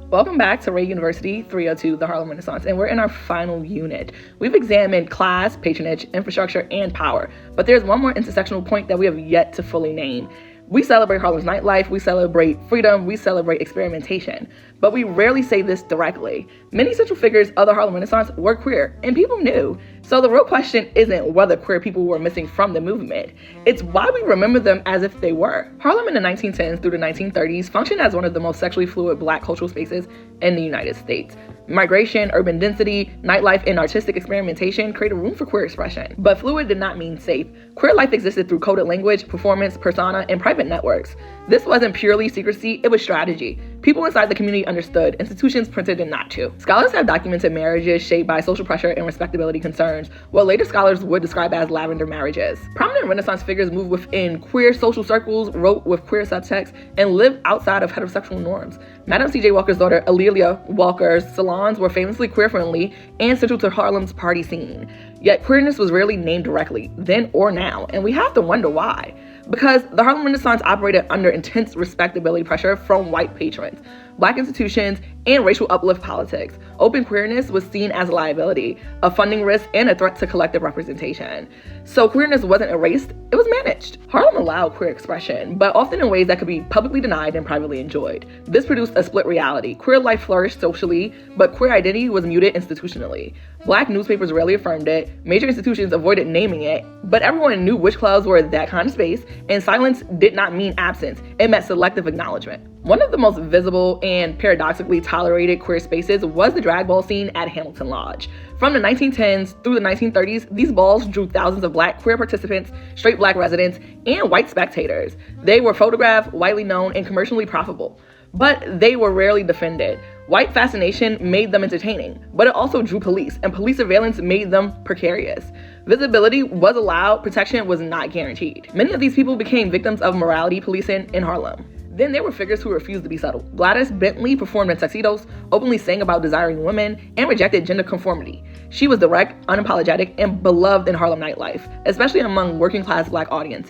Welcome back to Ray University 302, the Harlem Renaissance, and we're in our final unit. We've examined class, patronage, infrastructure, and power, but there's one more intersectional point that we have yet to fully name. We celebrate Harlem's nightlife, we celebrate freedom, we celebrate experimentation, but we rarely say this directly. Many central figures of the Harlem Renaissance were queer, and people knew. So the real question isn't whether queer people were missing from the movement, it's why we remember them as if they were. Harlem in the 1910s through the 1930s functioned as one of the most sexually fluid Black cultural spaces in the United States. Migration, urban density, nightlife, and artistic experimentation created room for queer expression. But fluid did not mean safe. Queer life existed through coded language, performance, persona, and private networks. This wasn't purely secrecy, it was strategy. People inside the community understood, institutions pretended not to. Scholars have documented marriages shaped by social pressure and respectability concerns, what later scholars would describe as lavender marriages. Prominent Renaissance figures moved within queer social circles, wrote with queer subtext, and lived outside of heterosexual norms. Madam C.J. Walker's daughter, Alelia Walker's salons were famously queer-friendly and central to Harlem's party scene. Yet queerness was rarely named directly, then or now, and we have to wonder why. Because the Harlem Renaissance operated under intense respectability pressure from white patrons, Black institutions, and racial uplift politics. Open queerness was seen as a liability, a funding risk, and a threat to collective representation. So queerness wasn't erased, it was managed. Harlem allowed queer expression, but often in ways that could be publicly denied and privately enjoyed. This produced a split reality. Queer life flourished socially, but queer identity was muted institutionally. Black newspapers rarely affirmed it, major institutions avoided naming it, but everyone knew which clubs were that kind of space, and silence did not mean absence, it meant selective acknowledgement. One of the most visible and paradoxically tolerated queer spaces was the drag ball scene at Hamilton Lodge. From the 1910s through the 1930s, these balls drew thousands of Black queer participants, straight Black residents, and white spectators. They were photographed, widely known, and commercially profitable, but they were rarely defended. White fascination made them entertaining, but it also drew police, and police surveillance made them precarious. Visibility was allowed, protection was not guaranteed. Many of these people became victims of morality policing in Harlem. Then there were figures who refused to be settled. Gladys Bentley performed in tuxedos, openly sang about desiring women, and rejected gender conformity. She was direct, unapologetic, and beloved in Harlem nightlife, especially among working class Black audiences.